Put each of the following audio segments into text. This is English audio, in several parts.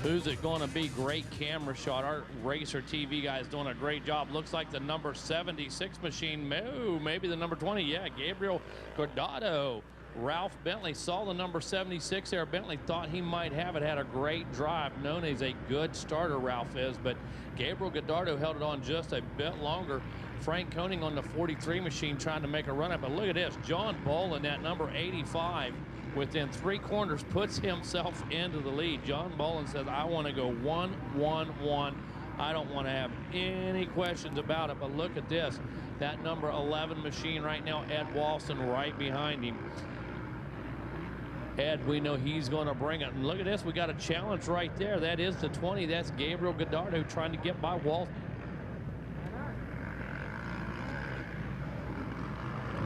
Who's it going to be? Great camera shot. Our RacerTV guy is doing a great job. Looks like the number 76 machine. Maybe the number 20. Yeah, Gabriel Guardado. Ralph Bentley saw the number 76 there. Bentley thought he might have it. Had a great drive. Known as a good starter, Ralph is. But Gabriel Guardado held it on just a bit longer. Frank Koenig on the 43 machine trying to make a run up. But look at this. John Bolin, that number 85. Within 3 corners, puts himself into the lead. John Bolin says, I want to go 1-1-1. I don't want to have any questions about it. But look at this. That number 11 machine right now, Ed Walston right behind him. Ed, we know he's going to bring it. And look at this. We got a challenge right there. That is the 20. That's Gabriel Guardado trying to get by Walston.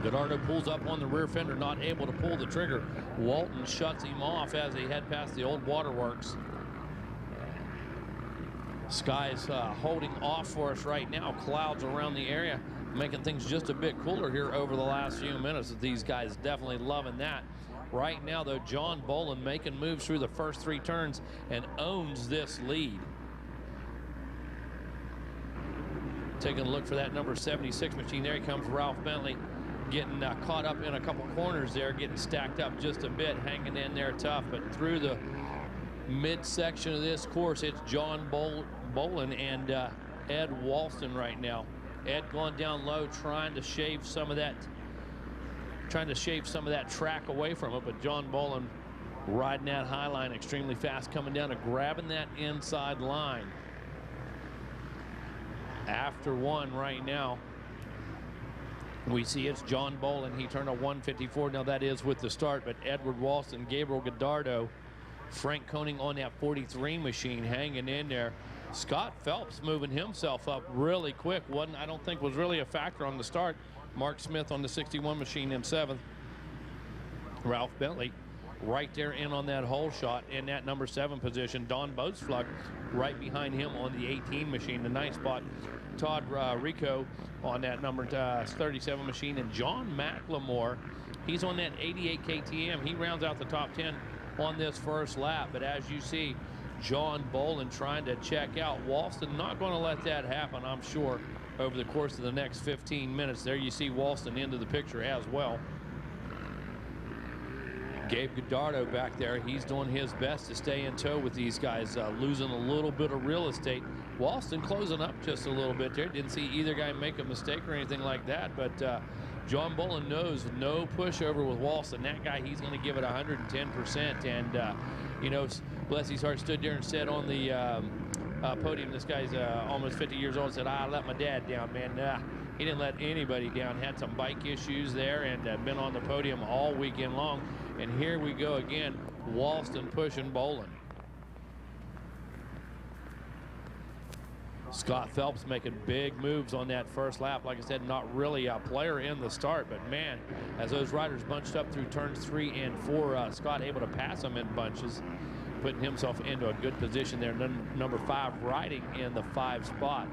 Guardado pulls up on the rear fender, not able to pull the trigger. Walton shuts him off as they head past the old waterworks. Sky's holding off for us right now. Clouds around the area, making things just a bit cooler here over the last few minutes. These guys definitely loving that. Right now, though, John Bolin making moves through the first 3 turns and owns this lead. Taking a look for that number 76 machine. There he comes, Ralph Bentley. Getting caught up in a couple corners there, getting stacked up just a bit, hanging in there tough. But through the midsection of this course, it's John Bolin and Ed Walston right now. Ed going down low, trying to shave some of that track away from it. But John Bolin riding that high line extremely fast, coming down and grabbing that inside line. After 1 right now. We see it's John Bolin. He turned a 154. Now that is with the start, but Edward Walston, Gabriel Guardado, Frank Koenig on that 43 machine hanging in there. Scott Phelps moving himself up really quick. I don't think was really a factor on the start. Mark Smith on the 61 machine in 7th. Ralph Bentley right there in on that hole shot in that number 7 position. Don Boatsfluck right behind him on the 18 machine, the 9th spot. Todd Rico on that number 37 machine, and John McLemore, he's on that 88 KTM. He rounds out the top 10 on this first lap. But as you see, John Bolin trying to check out. Walston not going to let that happen, I'm sure, over the course of the next 15 minutes. There you see Walston into the picture as well. Gabe Guardado back there, he's doing his best to stay in tow with these guys, losing a little bit of real estate. Walston closing up just a little bit there. Didn't see either guy make a mistake or anything like that, but John Bolin knows no pushover with Walston. That guy, he's going to give it 110%. And, you know, bless his heart, stood there and said on the podium, this guy's almost 50 years old, said, I let my dad down, man. He didn't let anybody down. Had some bike issues there and been on the podium all weekend long. And here we go again, Walston pushing Bolin. Scott Phelps making big moves on that first lap. Like I said, not really a player in the start, but man, as those riders bunched up through turns 3 and 4, Scott able to pass them in bunches, putting himself into a good position there. Number 5 riding in the 5 spot.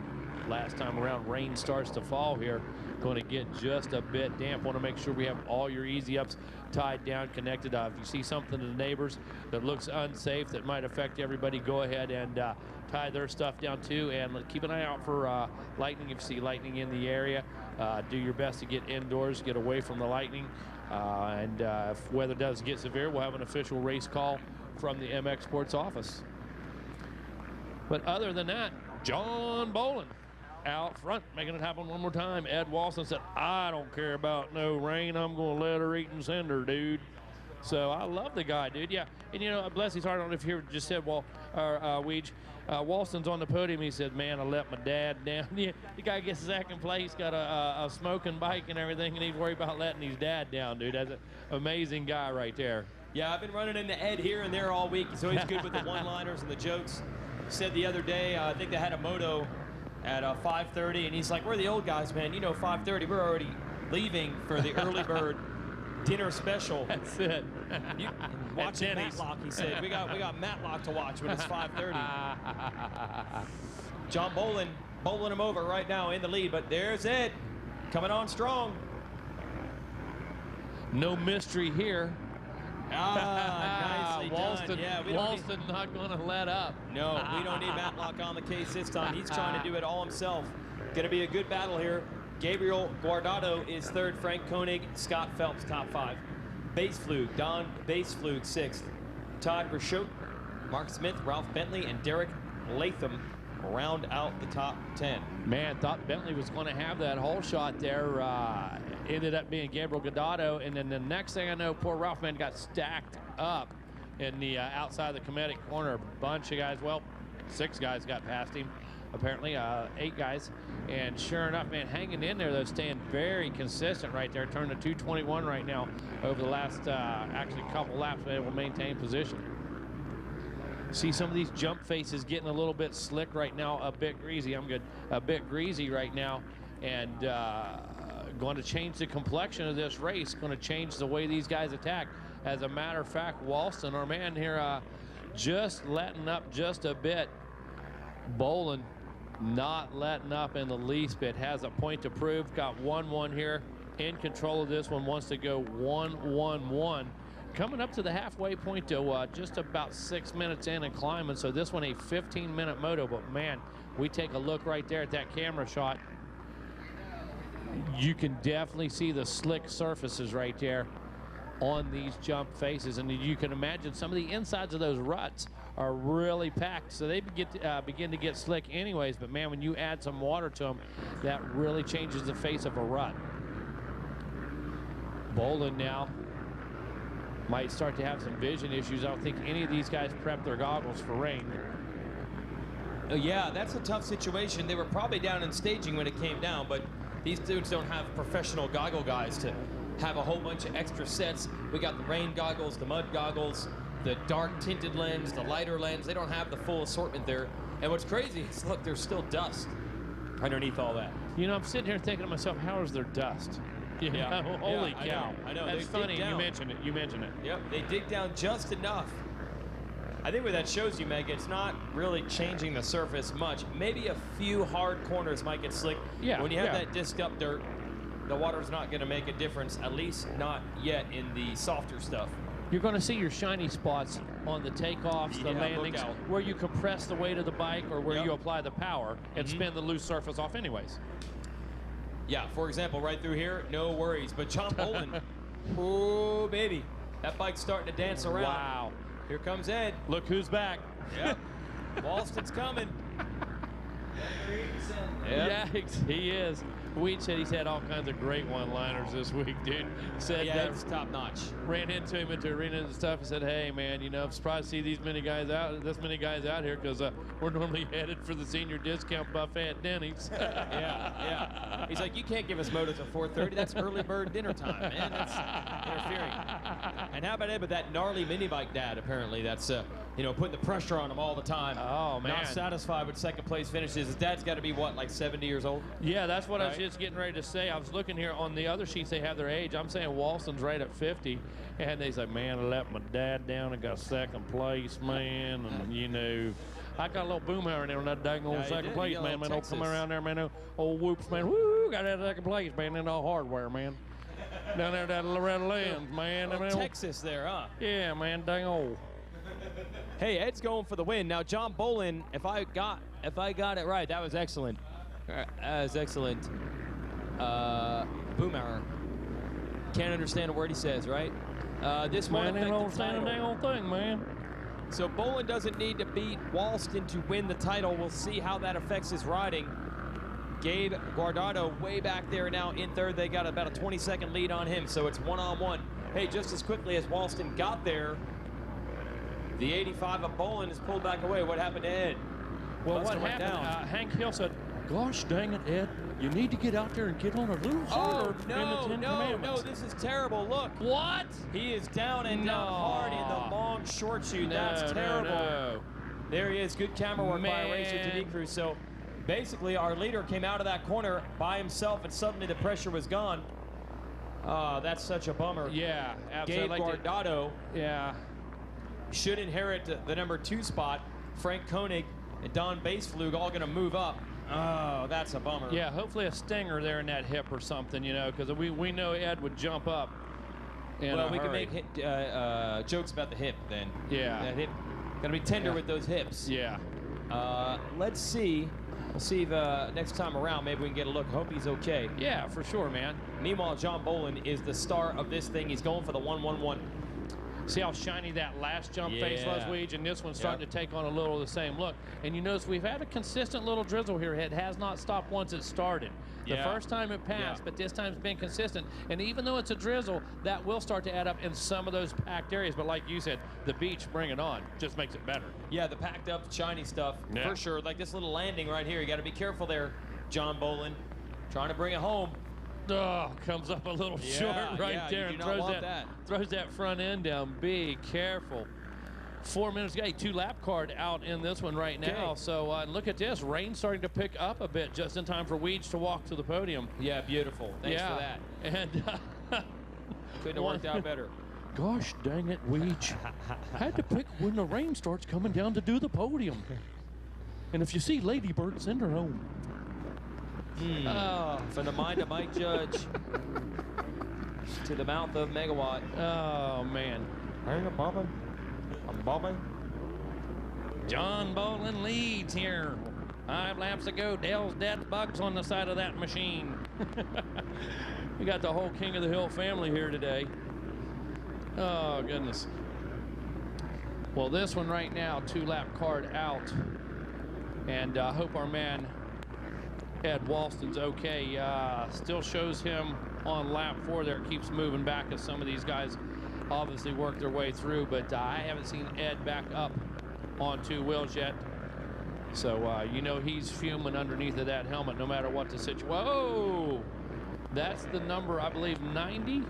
Last time around, rain starts to fall here. Going to get just a bit damp. Want to make sure we have all your easy ups tied down, connected. If you see something to the neighbors that looks unsafe, that might affect everybody, go ahead and tie their stuff down too. And keep an eye out for lightning. If you see lightning in the area, do your best to get indoors, get away from the lightning. And if weather does get severe, we'll have an official race call from the MX Sports office. But other than that, John Bolin out front, making it happen one more time. Ed Walston said, I don't care about no rain. I'm going to let her eat and cinder, dude. So I love the guy, dude. Yeah, and you know, bless his heart, I don't know if you just said, well, Weege, Walston's on the podium. He said, man, I let my dad down. Yeah, the guy gets second place, got a smoking bike and everything, and he's worried about letting his dad down, dude. That's an amazing guy right there. Yeah, I've been running into Ed here and there all week. He's always good with the one-liners and the jokes. He said the other day, I think they had a Moto at 5:30, and he's like, we're the old guys, man. You know, 5:30, we're already leaving for the early bird dinner special. That's it. Watching Matlock, he said. We got Matlock to watch when it's 5:30. John Bolin bowling him over right now in the lead, but there's Ed coming on strong. No mystery here. Ah, nicely done. Yeah, Walston not going to let up. No, we don't need Matlock on the case this time. He's trying to do it all himself. Going to be a good battle here. Gabriel Guardado is third. Frank Koenig, Scott Phelps, top 5. Baseflug, Don Baseflug, 6th. Todd Rashote, Mark Smith, Ralph Bentley, and Derek Latham round out the top 10. Man, thought Bentley was going to have that hole shot there. Ended up being Gabriel Guardado, and then the next thing I know, poor Ralph man got stacked up in the outside the Cometic corner. A bunch of guys, well, 6 guys got past him, apparently 8 guys, and sure enough, man, hanging in there though, staying very consistent right there. Turned to 221 right now over the last actually couple laps, but able to maintain position. See some of these jump faces getting a little bit slick right now, a bit greasy. I'm good, a bit greasy right now, and going to change the complexion of this race, going to change the way these guys attack. As a matter of fact, Walston, our man here, just letting up just a bit. Bolin not letting up in the least bit, has a point to prove, got 1-1 here, in control of this one, wants to go 1-1-1. Coming up to the halfway point to just about 6 minutes in and climbing, so this one a 15-minute moto, but man, we take a look right there at that camera shot. You can definitely see the slick surfaces right there on these jump faces, and you can imagine some of the insides of those ruts are really packed, so they begin to get slick anyways, but man, when you add some water to them, that really changes the face of a rut. Bolin now might start to have some vision issues. I don't think any of these guys prepped their goggles for rain. Yeah, that's a tough situation. They were probably down in staging when it came down, but these dudes don't have professional goggle guys to have a whole bunch of extra sets. We got the rain goggles, the mud goggles, the dark tinted lens, the lighter lens. They don't have the full assortment there. And what's crazy is, look, there's still dust underneath all that. You know, I'm sitting here thinking to myself, how is there dust? You know, holy cow. I know. That's funny. You mentioned it. You mentioned it. Yep, they dig down just enough. I think what that shows you, Meg, it's not really changing the surface much. Maybe a few hard corners might get slick. Yeah. When you have that disc up dirt, the water's not going to make a difference, at least not yet in the softer stuff. You're going to see your shiny spots on the takeoffs, the landings, where you compress the weight of the bike or where you apply the power and spin the loose surface off anyways. Yeah, for example, right through here, no worries. But John Bolin, oh, baby, that bike's starting to dance around. Wow. Here comes Ed. Look who's back. Yep. Walston's coming. Yeah, he is. Weed said he's had all kinds of great one-liners this week, dude. Said it's top notch. Ran into him at the arena and stuff and said, hey, man, you know, I'm surprised to see this many guys out here because we're normally headed for the senior discount buffet at Denny's. Yeah. He's like, you can't give us motos at 4:30. That's early bird dinner time, man. That's interfering. And how about Ed with that gnarly mini bike dad, apparently, that's, you know, putting the pressure on him all the time. Oh, man. Not satisfied with second place finishes. His dad's got to be, what, like 70 years old? Yeah, that's what I was just getting ready to say. I was looking here on the other sheets, they have their age. I'm saying Walston's right at 50. And they say, man, I let my dad down and got second place, man. And, you know, I got a little boom hour in there on that dang old second place, man. Man, don't come around there, man. Old whoops, man. Woo, got that second place, man. And all hardware, man. Down there, that Loretta Lynn, man. Texas there, huh? Yeah, man, dang old. Hey, Ed's going for the win. Now, John Bolin, if I got it right, that was excellent. That was excellent. Boom hour. Can't understand a word he says, right? This won't affect the title. Dang old thing, man. So Bolin doesn't need to beat Walston to win the title. We'll see how that affects his riding. Gabe Guardado way back there now in third. They got about a 20-second lead on him, so it's one-on-one. Hey, just as quickly as Walston got there, the 85 of Bolin is pulled back away. What happened to Ed? Well, what happened? Hank Hill said, gosh dang it, Ed. You need to get out there and get on a little harder in the 10 Commandments. No, this is terrible. Look. What? He is down and down hard in the long short shoot. That's terrible. No. There he is. Good camera work by a RacerTV crew. So basically, our leader came out of that corner by himself, and suddenly the pressure was gone. That's such a bummer. Yeah, absolutely. Gabe Guardado should inherit the number 2 spot. Frank Koenig and Don Baseflug all going to move up. Oh, that's a bummer. Yeah, hopefully a stinger there in that hip or something, you know, because we know Ed would jump up. Well, we can make jokes about the hip then. Yeah. That hip, gotta be tender with those hips. Yeah. Let's see. We'll see if next time around maybe we can get a look. Hope he's okay. Yeah, for sure, man. Meanwhile, John Bolin is the star of this thing. He's going for the 1-1-1. See how shiny that last jump face was, Weege, and this one's starting to take on a little of the same look. And you notice we've had a consistent little drizzle here. It has not stopped once it started. The first time it passed, but this time it's been consistent. And even though it's a drizzle, that will start to add up in some of those packed areas. But like you said, the beach, bring it on, just makes it better. Yeah, the packed up, shiny stuff, for sure. Like this little landing right here. You got to be careful there, John Bolin. Trying to bring it home. Oh, comes up a little short right there and throws that front end down. Be careful. 4 minutes, got a 2-lap card out in this one right now. So look at this, rain starting to pick up a bit just in time for Weege to walk to the podium. Yeah, beautiful. Thanks for that. And couldn't have worked out better. Gosh dang it, Weege. Had to pick when the rain starts coming down to do the podium. And if you see Ladybird, send her home. From the mind of Mike Judge to the mouth of Megawatt. Oh, man. Hang on, Bobby. I'm Bobby. John Bolin leads here. 5 laps to go. Dale's dead bugs on the side of that machine. We got the whole King of the Hill family here today. Oh, goodness. Well, this one right now, 2-lap card out. And I hope our man Ed Walston's okay. Still shows him on lap 4 there. Keeps moving back as some of these guys obviously work their way through, but I haven't seen Ed back up on 2 wheels yet. So you know he's fuming underneath of that helmet no matter what the situation. Whoa! That's the number, I believe, 90?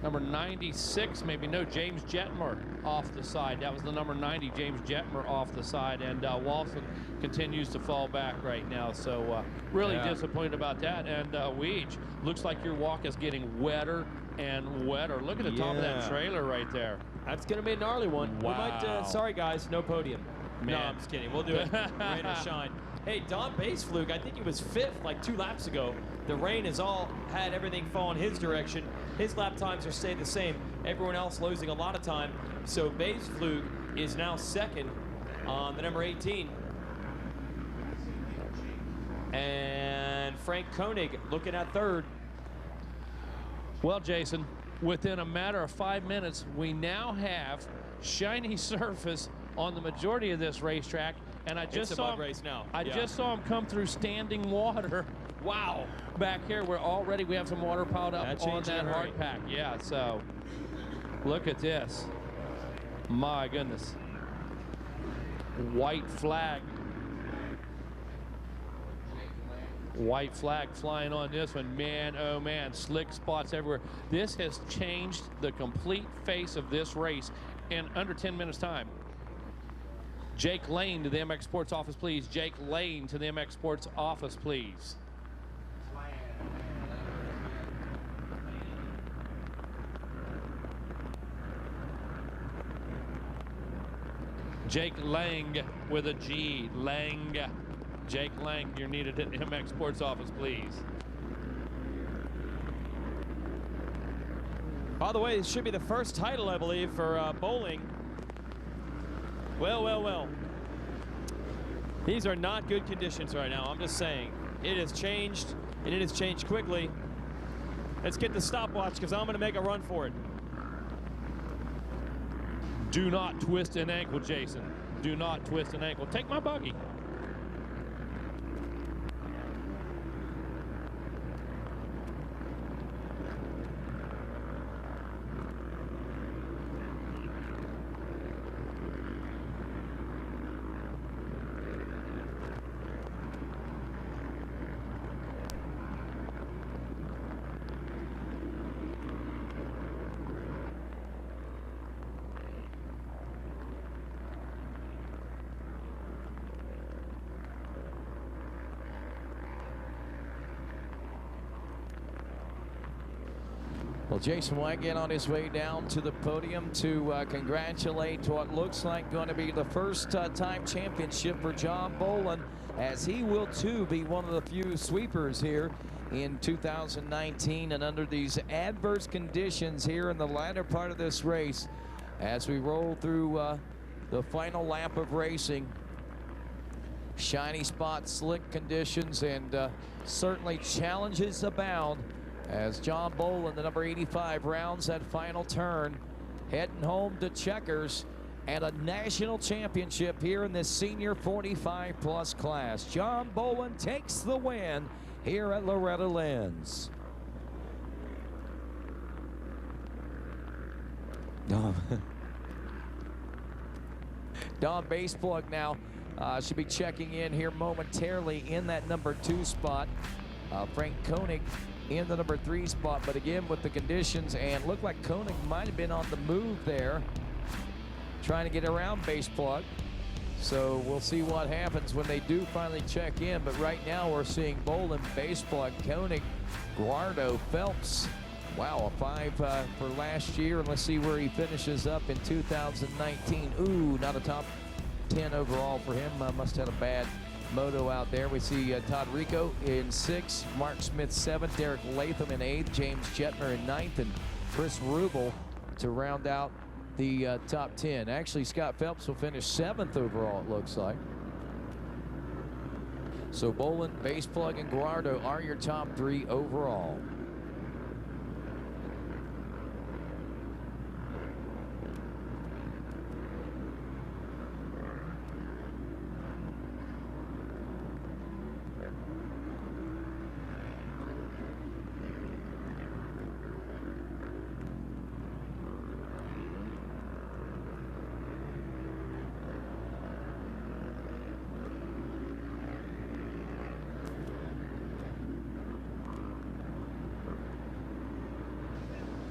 Number 96, maybe. No, James Jetmer off the side. That was the number 90, James Jetmer off the side. And Walston continues to fall back right now. So really disappointed about that. And Weege, looks like your walk is getting wetter and wetter. Look at the top of that trailer right there. That's going to be a gnarly one. Wow. We might, sorry, guys, no podium. Man. No, I'm just kidding. We'll do it. Rain or shine. Hey, Don Basefluke, I think he was 5th like 2 laps ago. The rain has all had everything fall in his direction. His lap times are stayed the same. Everyone else losing a lot of time. So Basefluke is now 2nd on the number 18. And Frank Koenig looking at 3rd. Well, Jason, within a matter of 5 minutes, we now have shiny surface on the majority of this racetrack. And I just saw him, race now. I just saw him come through standing water. Wow. Back here, we have some water piled up on that hard pack. Yeah, so look at this. My goodness. White flag. White flag flying on this one. Man, oh man, slick spots everywhere. This has changed the complete face of this race in under 10 minutes time. Jake Lane to the MX Sports office, please. Jake Lane to the MX Sports office, please. Jake Lang with a G. Lang. Jake Lang, you're needed at the MX Sports office, please. By the way, this should be the first title, I believe, for bowling. Well, well, well. These are not good conditions right now. I'm just saying. It has changed, and it has changed quickly. Let's get the stopwatch, because I'm going to make a run for it. Do not twist an ankle, Jason. Do not twist an ankle. Take my buggy. Well, Jason Wygant on his way down to the podium to congratulate what looks like going to be the first time championship for John Bolin, as he will too be one of the few sweepers here in 2019. And under these adverse conditions here in the latter part of this race, as we roll through the final lap of racing, shiny spots, slick conditions, and certainly challenges abound as John Boland, the number 85, rounds that final turn, heading home to Checkers and a national championship here in this senior 45+ class. John Boland takes the win here at Loretta Lynn's. Don Baseplug now should be checking in here momentarily in that number 2 spot. Frank Koenig in the number 3 spot, but again with the conditions, and looked like Koenig might have been on the move there, trying to get around Baseplug. So we'll see what happens when they do finally check in. But right now we're seeing Boland, Baseplug, Koenig, Guardo, Phelps. Wow, a 5 for last year, and let's see where he finishes up in 2019. Ooh, not a top 10 overall for him. Must have had a bad moto out there. We see Todd Rico in 6th, Mark Smith 7th, Derek Latham in 8th, James Jetner in 9th, and Chris Rubel to round out the top 10. Actually, Scott Phelps will finish 7th overall, it looks like. So Boland, Baseplug, and Guardo are your top 3 overall.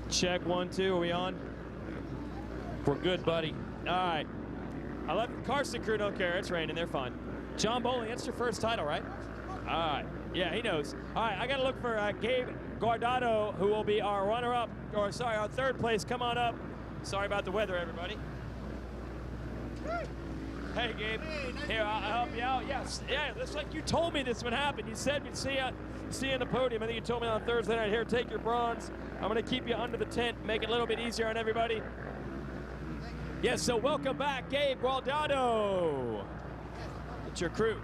Check 1, 2. Are we on? We're good, buddy. All right. I let the Carson crew don't care. It's raining. They're fine. John Boland, that's your first title, right? All right. Yeah, he knows. All right, I got to look for Gabe Guardado, who will be our runner-up, or sorry, our 3rd place. Come on up. Sorry about the weather, everybody. Hey, Gabe. Here, I'll help you out. Yes. Yeah, it's like you told me this would happen. You said we'd see you in the podium. I think you told me on Thursday night. Here, take your bronze. I'm going to keep you under the tent, make it a little bit easier on everybody. Yes, so welcome back, Gabe Guardado. It's your crew.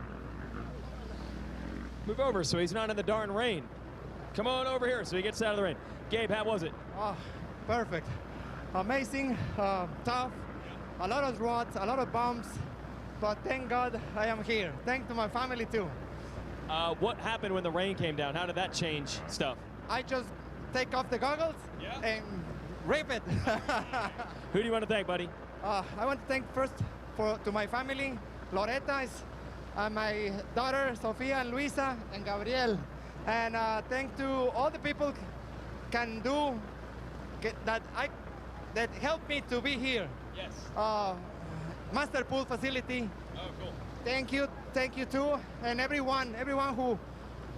Move over so he's not in the darn rain. Come on over here so he gets out of the rain. Gabe, how was it? Oh, perfect. Amazing, tough, a lot of rods, a lot of bumps, but thank God I am here. Thanks to my family too. What happened when the rain came down? How did that change stuff? I just take off the goggles and rip it. Who do you want to thank, buddy? I want to thank first to my family, Loretta, my daughter, Sofia and Luisa, and Gabriel. And thank to all the people can do that helped me to be here. Yes. Master Pool Facility. Oh, cool. Thank you too, and everyone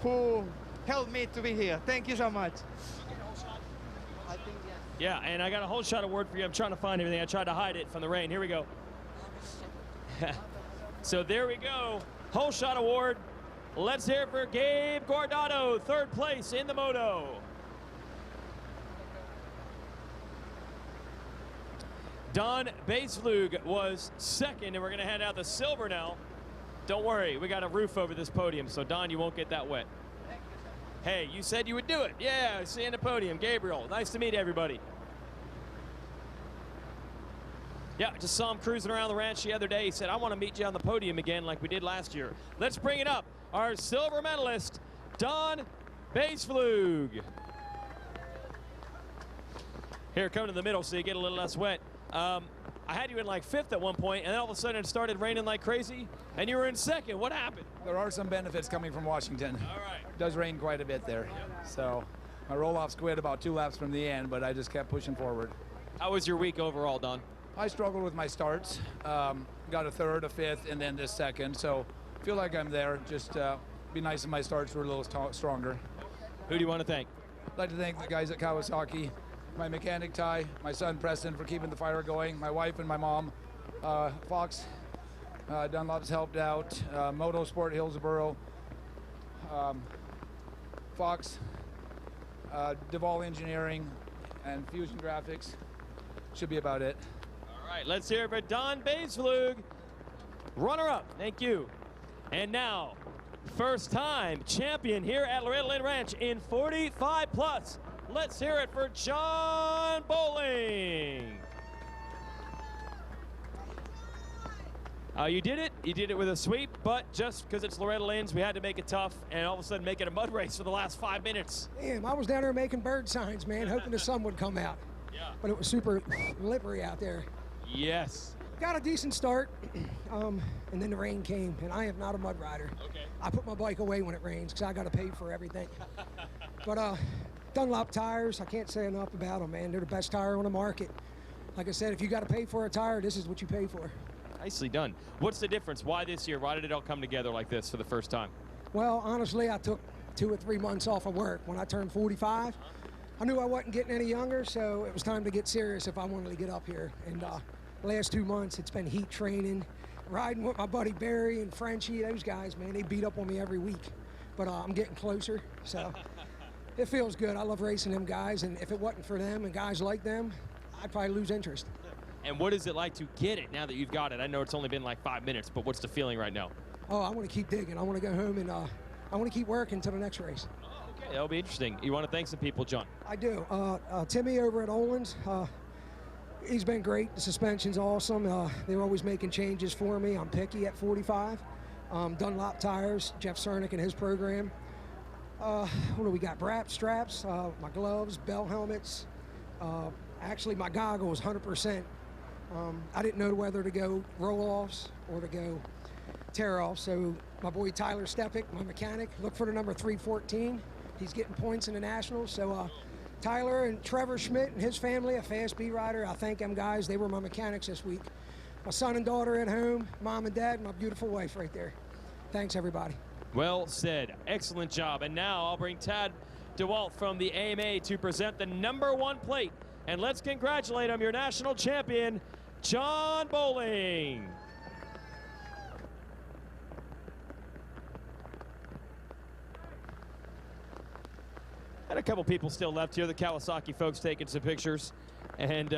who helped me to be here. Thank you so much. I think yes. Yeah, and I got a whole shot award for you. I'm trying to find everything. I tried to hide it from the rain. Here we go. So there we go. Whole shot award. Let's hear it for Gabe Guardado, 3rd place in the Moto. Don Baseplug was 2nd, and we're going to hand out the silver now. Don't worry, we got a roof over this podium, so Don, you won't get that wet. Hey, you said you would do it. Yeah, see you in the podium. Gabriel, nice to meet everybody. Yeah, just saw him cruising around the ranch the other day. He said, I want to meet you on the podium again like we did last year. Let's bring it up. Our silver medalist, Don Baseplug. Here, come to the middle so you get a little less wet. I had you in like 5th at one point, and then all of a sudden it started raining like crazy, and you were in 2nd. What happened? There are some benefits coming from Washington. All right. It does rain quite a bit there. Yep. So my roll-offs quit about 2 laps from the end, but I just kept pushing forward. How was your week overall, Don? I struggled with my starts. Got a 3rd, a 5th, and then this 2nd. So feel like I'm there. Just be nice if my starts were a little stronger. Who do you want to thank? I'd like to thank the guys at Kawasaki, my mechanic Ty, my son Preston for keeping the fire going, my wife and my mom, Fox Dunlop's helped out, Moto Sport Hillsboro, Fox, Duvall Engineering, and Fusion Graphics. Should be about it. All right, let's hear it for Don Baesvlug, runner-up. Thank you. And now, first-time champion here at Loretta Lynn Ranch in 45 plus. Let's hear it for John Bowling. You did it. You did it with a sweep, but just because it's Loretta Lynn's, we had to make it tough and all of a sudden make it a mud race for the last 5 minutes. Damn, I was down there making bird signs, man, hoping the sun would come out. Yeah. But it was super slippery out there. Yes. Got a decent start, and then the rain came, and I am not a mud rider. Okay. I put my bike away when it rains because I got to pay for everything. But Dunlop tires, I can't say enough about them, man. They're the best tire on the market. Like I said, if you got to pay for a tire, this is what you pay for. Nicely done. What's the difference? Why this year? Why did it all come together like this for the first time? Well, honestly, I took 2 or 3 months off of work when I turned 45. I knew I wasn't getting any younger, so it was time to get serious if I wanted to get up here. And the last 2 months, it's been heat training, riding with my buddy Barry and Frenchie. Those guys, man, they beat up on me every week. But I'm getting closer, so it feels good. I love racing them guys, and if it wasn't for them and guys like them, I'd probably lose interest. And what is it like to get it now that you've got it? I know it's only been like 5 minutes, but what's the feeling right now? Oh, I want to keep digging. I want to go home and I want to keep working until the next race. Oh, okay, that'll be interesting. You want to thank some people, John? I do. Timmy over at Olin's, he's been great. The suspension's awesome. They're always making changes for me. I'm picky at 45. Dunlop tires, Jeff Cernick and his program. What do we got? Brap straps, my gloves, bell helmets. Actually, my goggles, 100%. I didn't know whether to go roll-offs or to go tear-offs, so my boy Tyler Steppick, my mechanic, look for the number 314. He's getting points in the Nationals, so Tyler and Trevor Schmidt and his family, a fast B rider, I thank them guys. They were my mechanics this week. My son and daughter at home, mom and dad, and my beautiful wife right there. Thanks, everybody. Well said. Excellent job. And now I'll bring Tad DeWalt from the AMA to present the #1 plate. And let's congratulate him, your national champion, John Bowling. And a couple people still left here, the Kawasaki folks taking some pictures. And